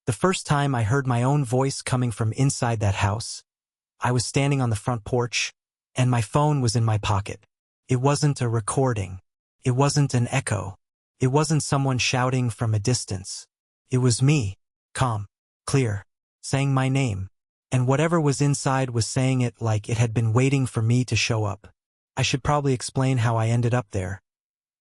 The first time I heard my own voice coming from inside that house, I was standing on the front porch, and my phone was in my pocket. It wasn't a recording. It wasn't an echo. It wasn't someone shouting from a distance. It was me, calm, clear, saying my name. And whatever was inside was saying it like it had been waiting for me to show up. I should probably explain how I ended up there.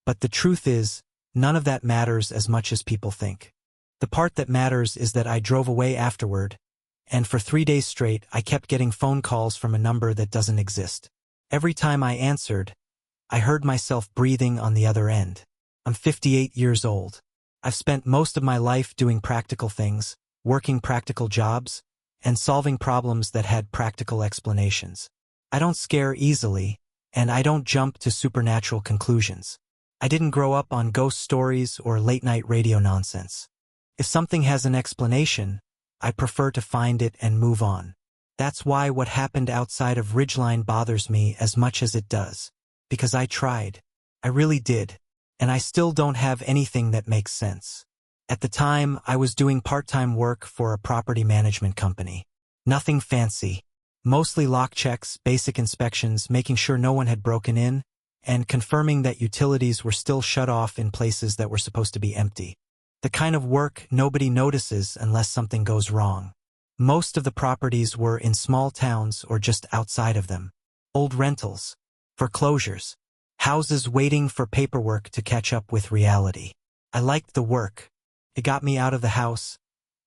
But the truth is, none of that matters as much as people think. The part that matters is that I drove away afterward, and for 3 days straight I kept getting phone calls from a number that doesn't exist. Every time I answered, I heard myself breathing on the other end. I'm 58 years old. I've spent most of my life doing practical things, working practical jobs, and solving problems that had practical explanations. I don't scare easily, and I don't jump to supernatural conclusions. I didn't grow up on ghost stories or late-night radio nonsense. If something has an explanation, I prefer to find it and move on. That's why what happened outside of Ridgeline bothers me as much as it does. Because I tried. I really did. And I still don't have anything that makes sense. At the time, I was doing part-time work for a property management company. Nothing fancy. Mostly lock checks, basic inspections, making sure no one had broken in, and confirming that utilities were still shut off in places that were supposed to be empty. The kind of work nobody notices unless something goes wrong. Most of the properties were in small towns or just outside of them. Old rentals, foreclosures, houses waiting for paperwork to catch up with reality. I liked the work. It got me out of the house,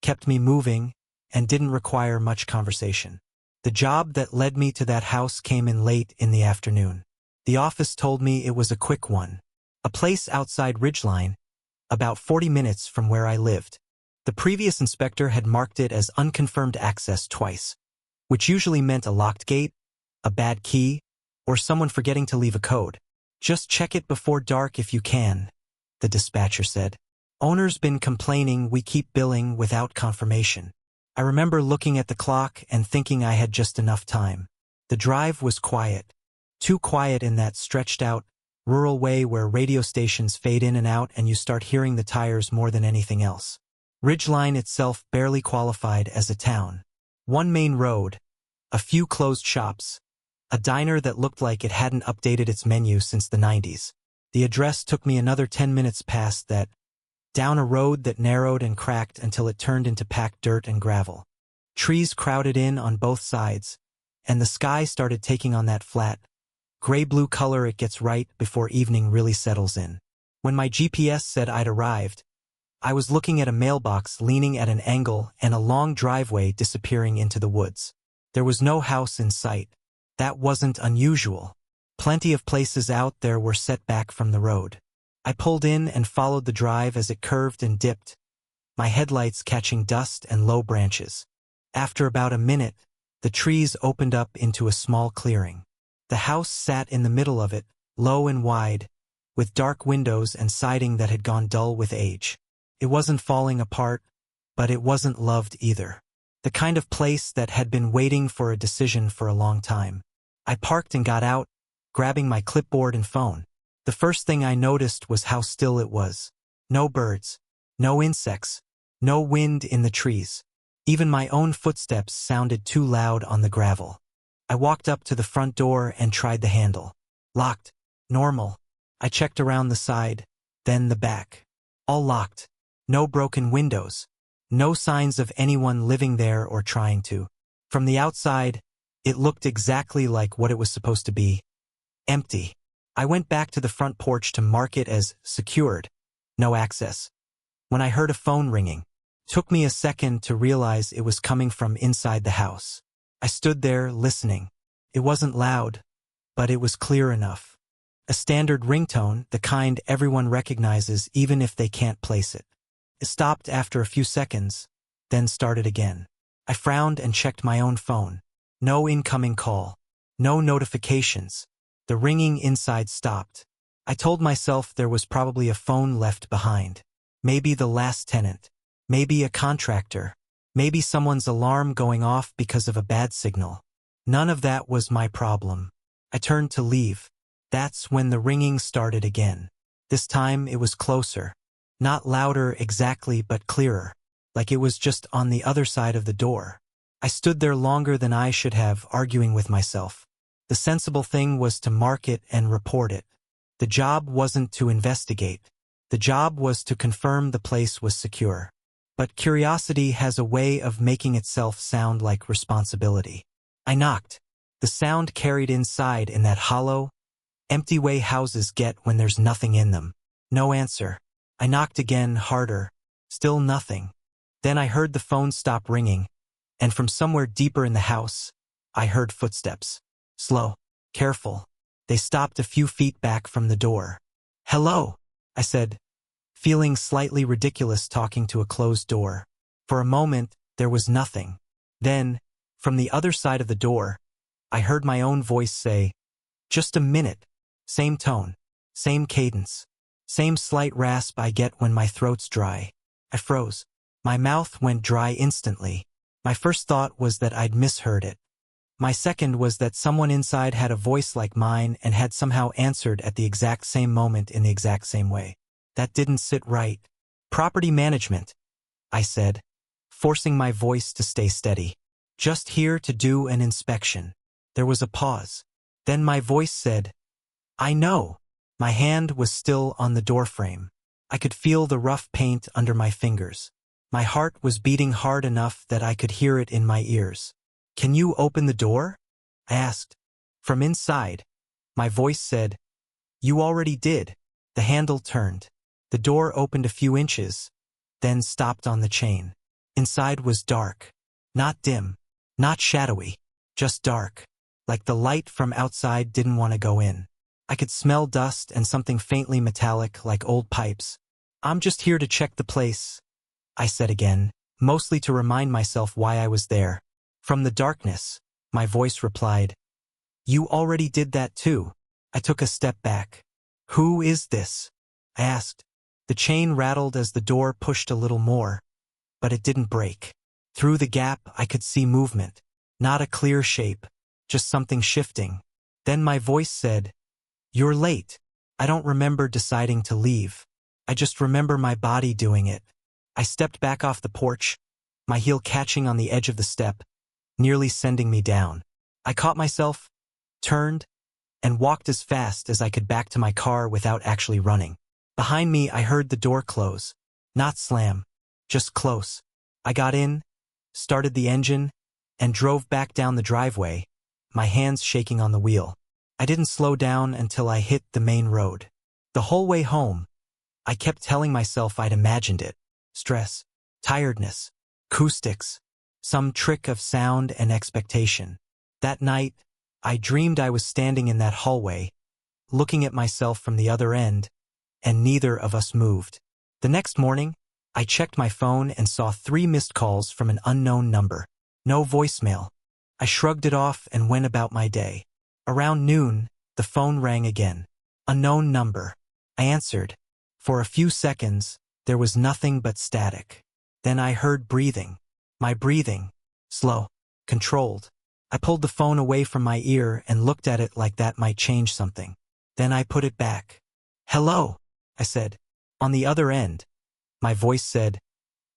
kept me moving, and didn't require much conversation. The job that led me to that house came in late in the afternoon. The office told me it was a quick one. A place outside Ridgeline, about 40 minutes from where I lived. The previous inspector had marked it as unconfirmed access twice, which usually meant a locked gate, a bad key, or someone forgetting to leave a code. Just check it before dark if you can, the dispatcher said. Owner's been complaining we keep billing without confirmation. I remember looking at the clock and thinking I had just enough time. The drive was quiet. Too quiet in that stretched out, rural way where radio stations fade in and out and you start hearing the tires more than anything else. Ridgeline itself barely qualified as a town. One main road, a few closed shops, a diner that looked like it hadn't updated its menu since the 90s. The address took me another 10 minutes past that, down a road that narrowed and cracked until it turned into packed dirt and gravel. Trees crowded in on both sides, and the sky started taking on that flat, gray-blue color it gets right before evening really settles in. When my GPS said I'd arrived, I was looking at a mailbox leaning at an angle and a long driveway disappearing into the woods. There was no house in sight. That wasn't unusual. Plenty of places out there were set back from the road. I pulled in and followed the drive as it curved and dipped, my headlights catching dust and low branches. After about a minute, the trees opened up into a small clearing. The house sat in the middle of it, low and wide, with dark windows and siding that had gone dull with age. It wasn't falling apart, but it wasn't loved either. The kind of place that had been waiting for a decision for a long time. I parked and got out, grabbing my clipboard and phone. The first thing I noticed was how still it was. No birds, no insects, no wind in the trees. Even my own footsteps sounded too loud on the gravel. I walked up to the front door and tried the handle. Locked. Normal. I checked around the side, then the back. All locked. No broken windows. No signs of anyone living there or trying to. From the outside, it looked exactly like what it was supposed to be. Empty. I went back to the front porch to mark it as secured. No access. When I heard a phone ringing, it took me a second to realize it was coming from inside the house. I stood there, listening. It wasn't loud, but it was clear enough. A standard ringtone, the kind everyone recognizes even if they can't place it. It stopped after a few seconds, then started again. I frowned and checked my own phone. No incoming call. No notifications. The ringing inside stopped. I told myself there was probably a phone left behind. Maybe the last tenant. Maybe a contractor. Maybe someone's alarm going off because of a bad signal. None of that was my problem. I turned to leave. That's when the ringing started again. This time it was closer. Not louder exactly, but clearer. like it was just on the other side of the door. I stood there longer than I should have, arguing with myself. The sensible thing was to mark it and report it. The job wasn't to investigate. The job was to confirm the place was secure. But curiosity has a way of making itself sound like responsibility. I knocked. The sound carried inside in that hollow, empty way houses get when there's nothing in them. No answer. I knocked again, harder. Still nothing. Then I heard the phone stop ringing, and from somewhere deeper in the house, I heard footsteps. Slow. Careful. They stopped a few feet back from the door. "Hello," I said, feeling slightly ridiculous talking to a closed door. For a moment, there was nothing. Then, from the other side of the door, I heard my own voice say, "Just a minute." Same tone, same cadence, same slight rasp I get when my throat's dry. I froze. My mouth went dry instantly. My first thought was that I'd misheard it. My second was that someone inside had a voice like mine and had somehow answered at the exact same moment in the exact same way. That didn't sit right. "Property management," I said, forcing my voice to stay steady. "Just here to do an inspection." There was a pause. Then my voice said, "I know." My hand was still on the doorframe. I could feel the rough paint under my fingers. My heart was beating hard enough that I could hear it in my ears. "Can you open the door?" I asked. From inside, my voice said, "You already did." The handle turned. The door opened a few inches, then stopped on the chain. Inside was dark. Not dim, not shadowy, just dark. Like the light from outside didn't want to go in. I could smell dust and something faintly metallic like old pipes. "I'm just here to check the place," I said again, mostly to remind myself why I was there. From the darkness, my voice replied, "You already did that too." I took a step back. "Who is this?" I asked. The chain rattled as the door pushed a little more, but it didn't break. Through the gap, I could see movement. Not a clear shape, just something shifting. Then my voice said, "You're late." I don't remember deciding to leave. I just remember my body doing it. I stepped back off the porch, my heel catching on the edge of the step, nearly sending me down. I caught myself, turned, and walked as fast as I could back to my car without actually running. Behind me, I heard the door close. Not slam, just close. I got in, started the engine, and drove back down the driveway, my hands shaking on the wheel. I didn't slow down until I hit the main road. The whole way home, I kept telling myself I'd imagined it. Stress, tiredness, acoustics, some trick of sound and expectation. That night, I dreamed I was standing in that hallway, looking at myself from the other end, and neither of us moved. The next morning, I checked my phone and saw 3 missed calls from an unknown number. No voicemail. I shrugged it off and went about my day. Around noon, the phone rang again. Unknown number. I answered. For a few seconds, there was nothing but static. Then I heard breathing. My breathing. Slow. Controlled. I pulled the phone away from my ear and looked at it like that might change something. Then I put it back. "Hello," I said. On the other end, my voice said,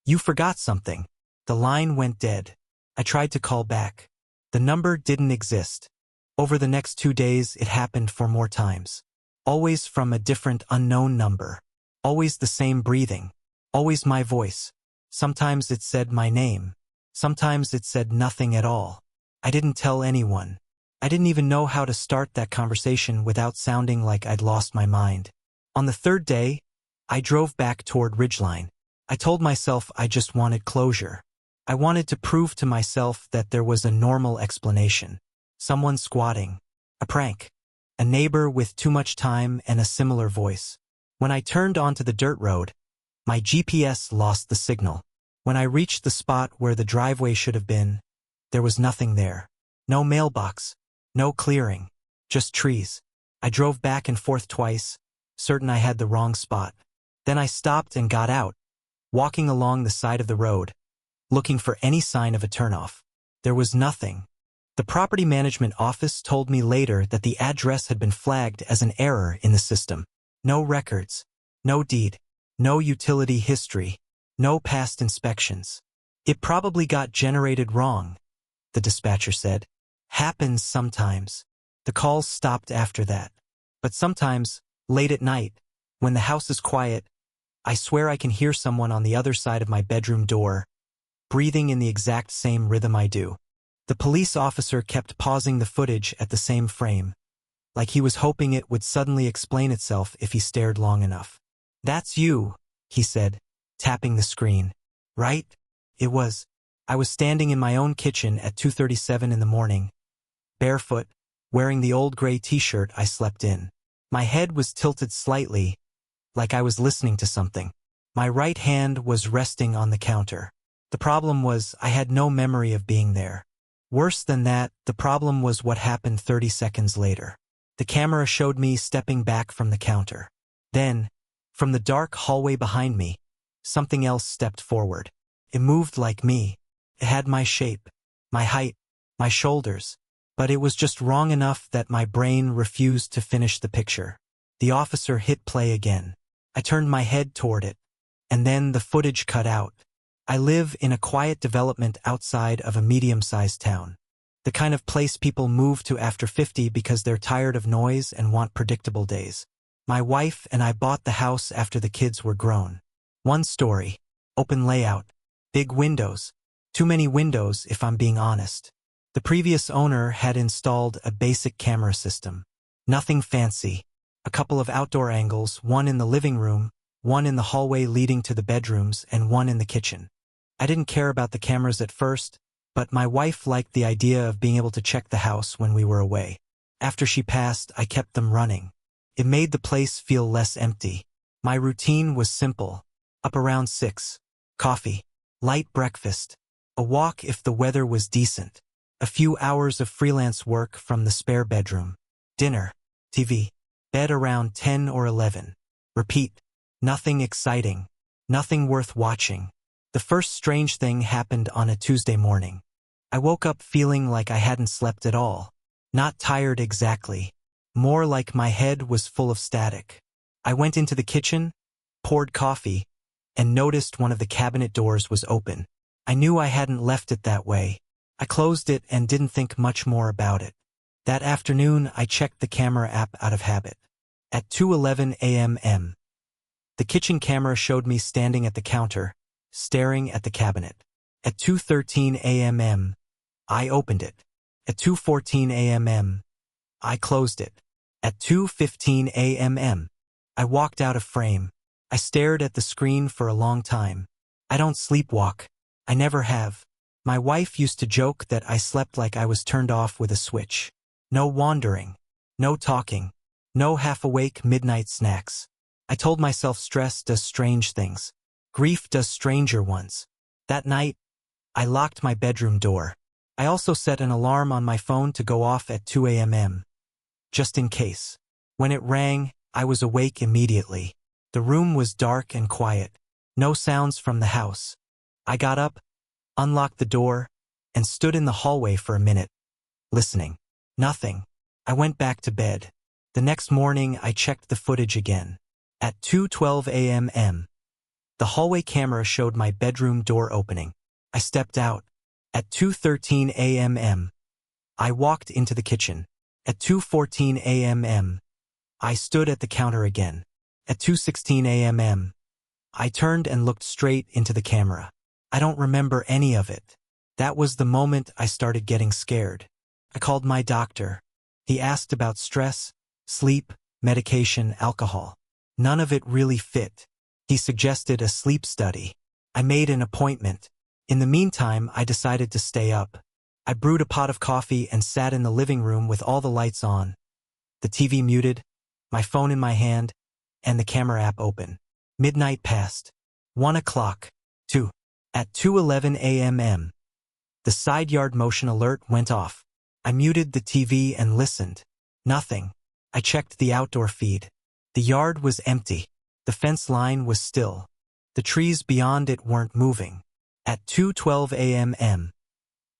"You forgot something." The line went dead. I tried to call back. The number didn't exist. Over the next 2 days, it happened 4 more times. Always from a different unknown number. Always the same breathing. Always my voice. Sometimes it said my name. Sometimes it said nothing at all. I didn't tell anyone. I didn't even know how to start that conversation without sounding like I'd lost my mind. On the 3rd day, I drove back toward Ridgeline. I told myself I just wanted closure. I wanted to prove to myself that there was a normal explanation. Someone squatting. A prank. A neighbor with too much time and a similar voice. When I turned onto the dirt road, my GPS lost the signal. When I reached the spot where the driveway should have been, there was nothing there. No mailbox. No clearing. Just trees. I drove back and forth twice, certain I had the wrong spot. Then I stopped and got out, walking along the side of the road, looking for any sign of a turnoff. There was nothing. The property management office told me later that the address had been flagged as an error in the system. No records. No deed. No utility history. No past inspections. It probably got generated wrong, the dispatcher said. Happens sometimes. The calls stopped after that. But sometimes, late at night, when the house is quiet, I swear I can hear someone on the other side of my bedroom door, breathing in the exact same rhythm I do. The police officer kept pausing the footage at the same frame, like he was hoping it would suddenly explain itself if he stared long enough. "That's you," he said, tapping the screen. "Right?" It was. I was standing in my own kitchen at 2:37 in the morning, barefoot, wearing the old gray t-shirt I slept in. My head was tilted slightly, like I was listening to something. My right hand was resting on the counter. The problem was I had no memory of being there. Worse than that, the problem was what happened 30 seconds later. The camera showed me stepping back from the counter. Then, from the dark hallway behind me, something else stepped forward. It moved like me. It had my shape, my height, my shoulders, but it was just wrong enough that my brain refused to finish the picture. The officer hit play again. I turned my head toward it, and then the footage cut out. I live in a quiet development outside of a medium-sized town. The kind of place people move to after 50 because they're tired of noise and want predictable days. My wife and I bought the house after the kids were grown. One story, open layout, big windows. Too many windows, if I'm being honest. The previous owner had installed a basic camera system. Nothing fancy. A couple of outdoor angles, one in the living room, one in the hallway leading to the bedrooms, and one in the kitchen. I didn't care about the cameras at first, but my wife liked the idea of being able to check the house when we were away. After she passed, I kept them running. It made the place feel less empty. My routine was simple. Up around 6. Coffee. Light breakfast. A walk if the weather was decent. A few hours of freelance work from the spare bedroom. Dinner. TV. Bed around 10 or 11. Repeat. Nothing exciting. Nothing worth watching. The first strange thing happened on a Tuesday morning. I woke up feeling like I hadn't slept at all. Not tired exactly. More like my head was full of static. I went into the kitchen, poured coffee, and noticed one of the cabinet doors was open. I knew I hadn't left it that way. I closed it and didn't think much more about it. That afternoon, I checked the camera app out of habit. At 2:11 a.m. The kitchen camera showed me standing at the counter, staring at the cabinet. At 2:13 a.m. I opened it. At 2:14 a.m. I closed it. At 2:15 a.m. I walked out of frame. I stared at the screen for a long time. I don't sleepwalk. I never have. My wife used to joke that I slept like I was turned off with a switch. No wandering. No talking. No half-awake midnight snacks. I told myself stress does strange things. Grief does stranger ones. That night, I locked my bedroom door. I also set an alarm on my phone to go off at 2 a.m. just in case. When it rang, I was awake immediately. The room was dark and quiet. No sounds from the house. I got up, unlocked the door, and stood in the hallway for a minute, listening. Nothing. I went back to bed. The next morning, I checked the footage again. At 2:12 a.m. The hallway camera showed my bedroom door opening. I stepped out. At 2:13 a.m. I walked into the kitchen. At 2:14 a.m. I stood at the counter again. At 2:16 a.m. I turned and looked straight into the camera. I don't remember any of it. That was the moment I started getting scared. I called my doctor. He asked about stress, sleep, medication, alcohol. None of it really fit. He suggested a sleep study. I made an appointment. In the meantime, I decided to stay up. I brewed a pot of coffee and sat in the living room with all the lights on, the TV muted, my phone in my hand, and the camera app open. Midnight passed. 1 o'clock. 2. At 2:11 a.m. The side yard motion alert went off. I muted the TV and listened. Nothing. I checked the outdoor feed. The yard was empty. The fence line was still. The trees beyond it weren't moving. At 2:12 a.m.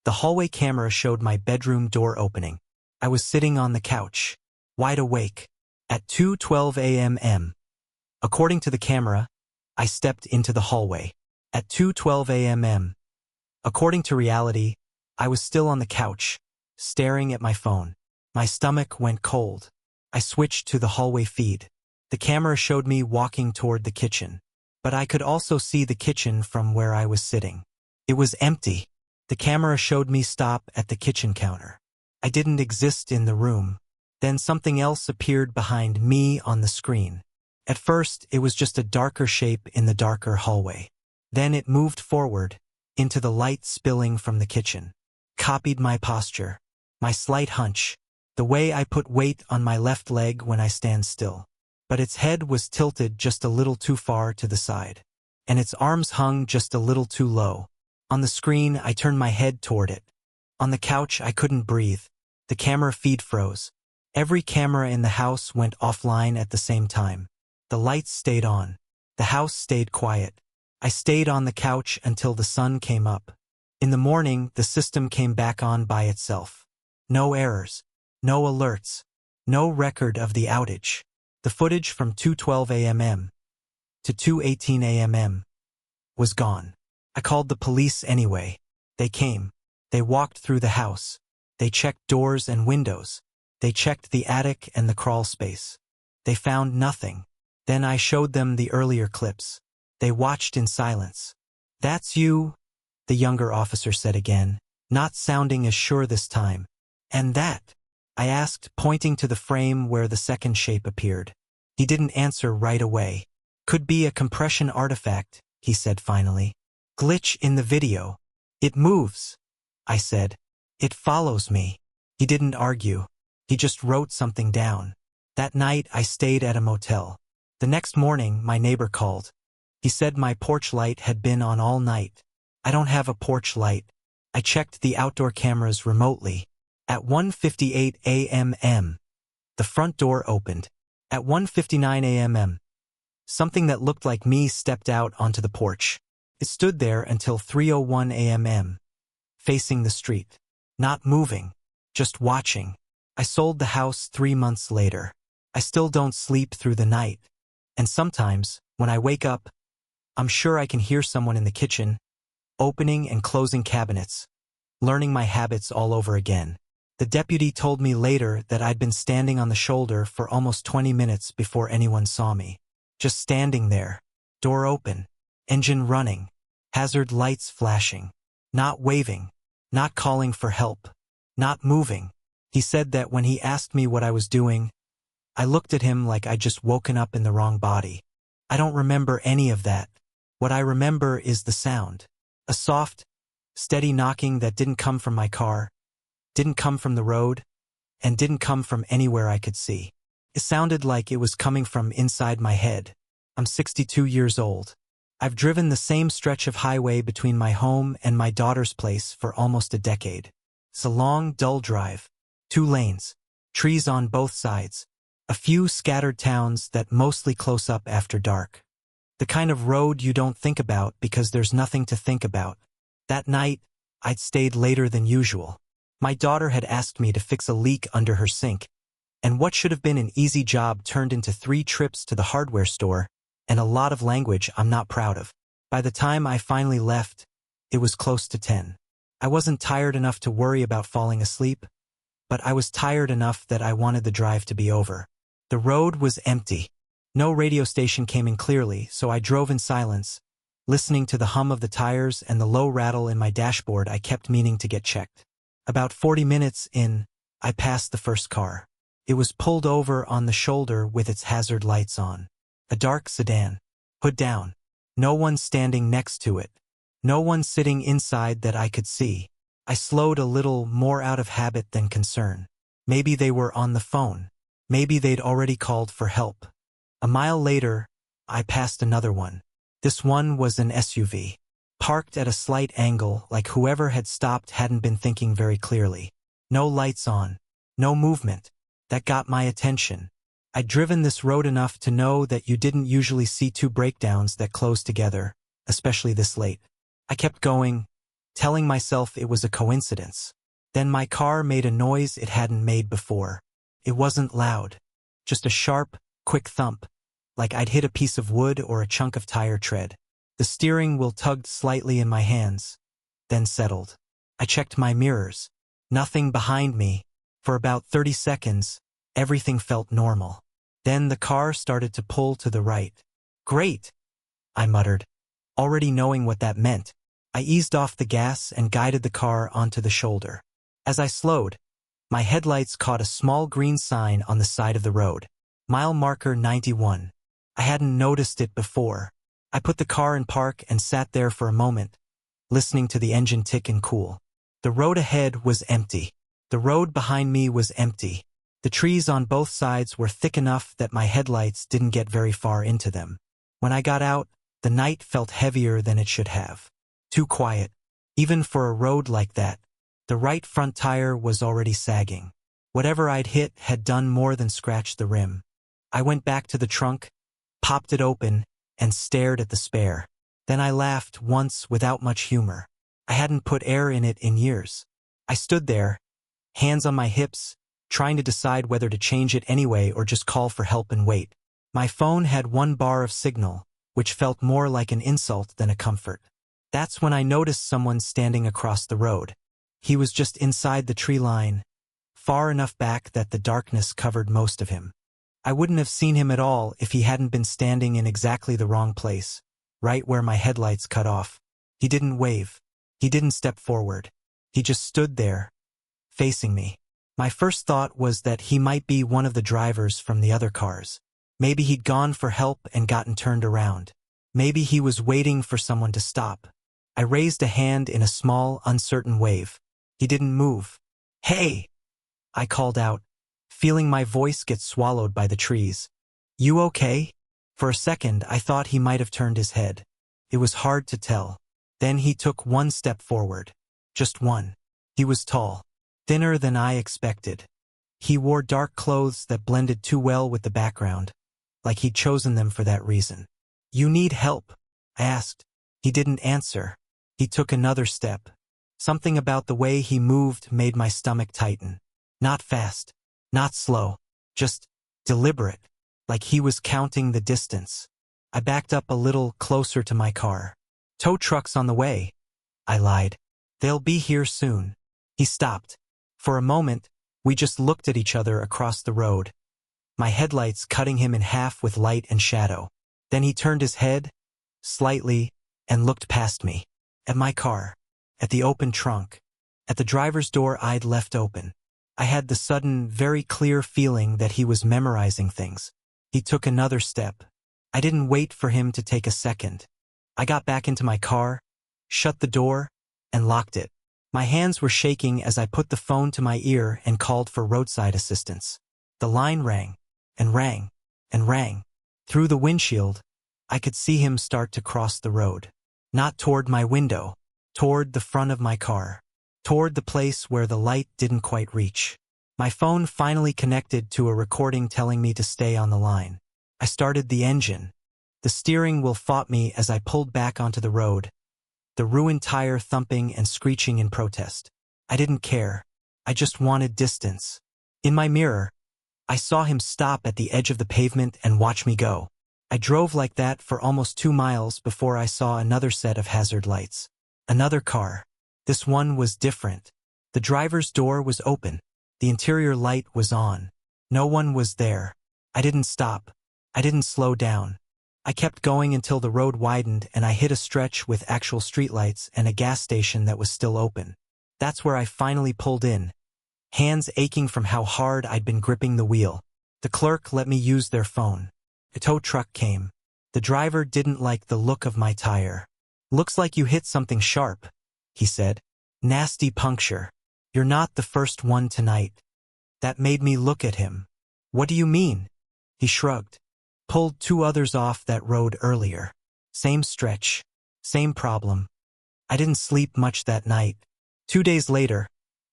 the hallway camera showed my bedroom door opening. I was sitting on the couch, wide awake. At 2:12 a.m. according to the camera, I stepped into the hallway. At 2:12 a.m. According to reality, I was still on the couch, staring at my phone. My stomach went cold. I switched to the hallway feed. The camera showed me walking toward the kitchen. But I could also see the kitchen from where I was sitting. It was empty. The camera showed me stop at the kitchen counter. I didn't exist in the room. Then something else appeared behind me on the screen. At first, it was just a darker shape in the darker hallway. Then it moved forward, into the light spilling from the kitchen. Copied my posture, my slight hunch, the way I put weight on my left leg when I stand still. But its head was tilted just a little too far to the side. And its arms hung just a little too low. On the screen, I turned my head toward it. On the couch, I couldn't breathe. The camera feed froze. Every camera in the house went offline at the same time. The lights stayed on. The house stayed quiet. I stayed on the couch until the sun came up. In the morning, the system came back on by itself. No errors. No alerts. No record of the outage. The footage from 2:12 a.m. to 2:18 a.m. was gone. I called the police anyway. They came. They walked through the house. They checked doors and windows. They checked the attic and the crawl space. They found nothing. Then I showed them the earlier clips. They watched in silence. "That's you," the younger officer said again, not sounding as sure this time. "And that?" I asked, pointing to the frame where the second shape appeared. He didn't answer right away. "Could be a compression artifact," he said finally. "Glitch in the video. It moves," I said. "It follows me." He didn't argue. He just wrote something down. That night, I stayed at a motel. The next morning, my neighbor called. He said my porch light had been on all night. I don't have a porch light. I checked the outdoor cameras remotely. At 1:58 a.m., the front door opened. At 1:59 a.m., something that looked like me stepped out onto the porch. It stood there until 3:01 a.m., facing the street. Not moving, just watching. I sold the house 3 months later. I still don't sleep through the night. And sometimes, when I wake up, I'm sure I can hear someone in the kitchen, opening and closing cabinets, learning my habits all over again. The deputy told me later that I'd been standing on the shoulder for almost 20 minutes before anyone saw me. Just standing there, door open, engine running, hazard lights flashing, not waving, not calling for help, not moving. He said that when he asked me what I was doing, I looked at him like I'd just woken up in the wrong body. I don't remember any of that. What I remember is the sound. A soft, steady knocking that didn't come from my car, didn't come from the road, and didn't come from anywhere I could see. It sounded like it was coming from inside my head. I'm 62 years old. I've driven the same stretch of highway between my home and my daughter's place for almost a decade. It's a long, dull drive. 2 lanes, trees on both sides, a few scattered towns that mostly close up after dark. The kind of road you don't think about because there's nothing to think about. That night, I'd stayed later than usual. My daughter had asked me to fix a leak under her sink, and what should have been an easy job turned into 3 trips to the hardware store and a lot of language I'm not proud of. By the time I finally left, it was close to 10. I wasn't tired enough to worry about falling asleep, but I was tired enough that I wanted the drive to be over. The road was empty. No radio station came in clearly, so I drove in silence, listening to the hum of the tires and the low rattle in my dashboard I kept meaning to get checked. About 40 minutes in, I passed the first car. It was pulled over on the shoulder with its hazard lights on. A dark sedan. Hood down. No one standing next to it. No one sitting inside that I could see. I slowed a little, more out of habit than concern. Maybe they were on the phone. Maybe they'd already called for help. A mile later, I passed another one. This one was an SUV. Parked at a slight angle, like whoever had stopped hadn't been thinking very clearly. No lights on. No movement. That got my attention. I'd driven this road enough to know that you didn't usually see 2 breakdowns that close together, especially this late. I kept going, telling myself it was a coincidence. Then my car made a noise it hadn't made before. It wasn't loud. Just a sharp, quick thump, like I'd hit a piece of wood or a chunk of tire tread. The steering wheel tugged slightly in my hands, then settled. I checked my mirrors. Nothing behind me. For about 30 seconds, everything felt normal. Then the car started to pull to the right. Great, I muttered, already knowing what that meant. I eased off the gas and guided the car onto the shoulder. As I slowed, my headlights caught a small green sign on the side of the road. Mile marker 91. I hadn't noticed it before. I put the car in park and sat there for a moment, listening to the engine tick and cool. The road ahead was empty. The road behind me was empty. The trees on both sides were thick enough that my headlights didn't get very far into them. When I got out, the night felt heavier than it should have. Too quiet. Even for a road like that. The right front tire was already sagging. Whatever I'd hit had done more than scratch the rim. I went back to the trunk, popped it open, and stared at the spare. Then I laughed once without much humor. I hadn't put air in it in years. I stood there, hands on my hips, trying to decide whether to change it anyway or just call for help and wait. My phone had 1 bar of signal, which felt more like an insult than a comfort. That's when I noticed someone standing across the road. He was just inside the tree line, far enough back that the darkness covered most of him. I wouldn't have seen him at all if he hadn't been standing in exactly the wrong place, right where my headlights cut off. He didn't wave. He didn't step forward. He just stood there, facing me. My first thought was that he might be one of the drivers from the other cars. Maybe he'd gone for help and gotten turned around. Maybe he was waiting for someone to stop. I raised a hand in a small, uncertain wave. He didn't move. "Hey!" I called out, feeling my voice get swallowed by the trees. "You okay?" For a second, I thought he might have turned his head. It was hard to tell. Then he took 1 step forward. Just one. He was tall, thinner than I expected. He wore dark clothes that blended too well with the background, like he'd chosen them for that reason. "You need help?" I asked. He didn't answer. He took another step. Something about the way he moved made my stomach tighten. Not fast, not slow, just deliberate, like he was counting the distance. I backed up a little closer to my car. "Tow truck's on the way," I lied. "They'll be here soon." He stopped. For a moment, we just looked at each other across the road, my headlights cutting him in half with light and shadow. Then he turned his head, slightly, and looked past me. At my car. At the open trunk. At the driver's door I'd left open. I had the sudden, very clear feeling that he was memorizing things. He took another step. I didn't wait for him to take a second. I got back into my car, shut the door, and locked it. My hands were shaking as I put the phone to my ear and called for roadside assistance. The line rang, and rang, and rang. Through the windshield, I could see him start to cross the road. Not toward my window, toward the front of my car, toward the place where the light didn't quite reach. My phone finally connected to a recording telling me to stay on the line. I started the engine. The steering wheel fought me as I pulled back onto the road, the ruined tire thumping and screeching in protest. I didn't care. I just wanted distance. In my mirror, I saw him stop at the edge of the pavement and watch me go. I drove like that for almost 2 miles before I saw another set of hazard lights. Another car. This one was different. The driver's door was open. The interior light was on. No one was there. I didn't stop. I didn't slow down. I kept going until the road widened and I hit a stretch with actual streetlights and a gas station that was still open. That's where I finally pulled in, hands aching from how hard I'd been gripping the wheel. The clerk let me use their phone. A tow truck came. The driver didn't like the look of my tire. "Looks like you hit something sharp," he said. "Nasty puncture. You're not the first one tonight." That made me look at him. "What do you mean?" He shrugged. "Pulled 2 others off that road earlier. Same stretch. Same problem. I didn't sleep much that night." 2 days later,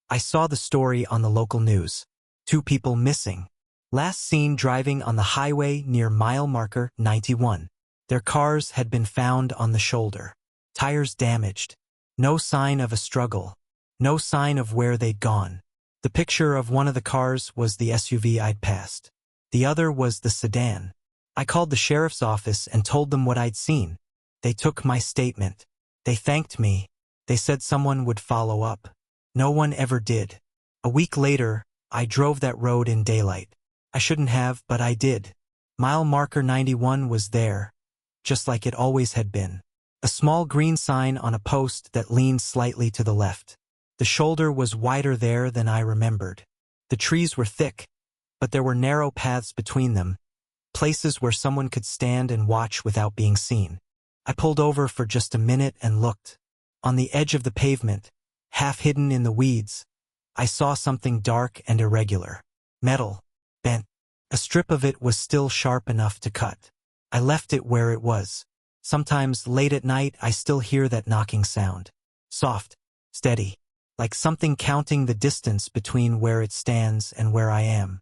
I saw the story on the local news. 2 people missing. Last seen driving on the highway near mile marker 91. Their cars had been found on the shoulder. Tires damaged. No sign of a struggle. No sign of where they'd gone. The picture of one of the cars was the SUV I'd passed. The other was the sedan. I called the sheriff's office and told them what I'd seen. They took my statement. They thanked me. They said someone would follow up. No one ever did. A week later, I drove that road in daylight. I shouldn't have, but I did. Mile marker 91 was there, just like it always had been. A small green sign on a post that leaned slightly to the left. The shoulder was wider there than I remembered. The trees were thick, but there were narrow paths between them, places where someone could stand and watch without being seen. I pulled over for just a minute and looked. On the edge of the pavement, half hidden in the weeds, I saw something dark and irregular. Metal, bent. A strip of it was still sharp enough to cut. I left it where it was. Sometimes late at night I still hear that knocking sound. Soft, steady, like something counting the distance between where it stands and where I am.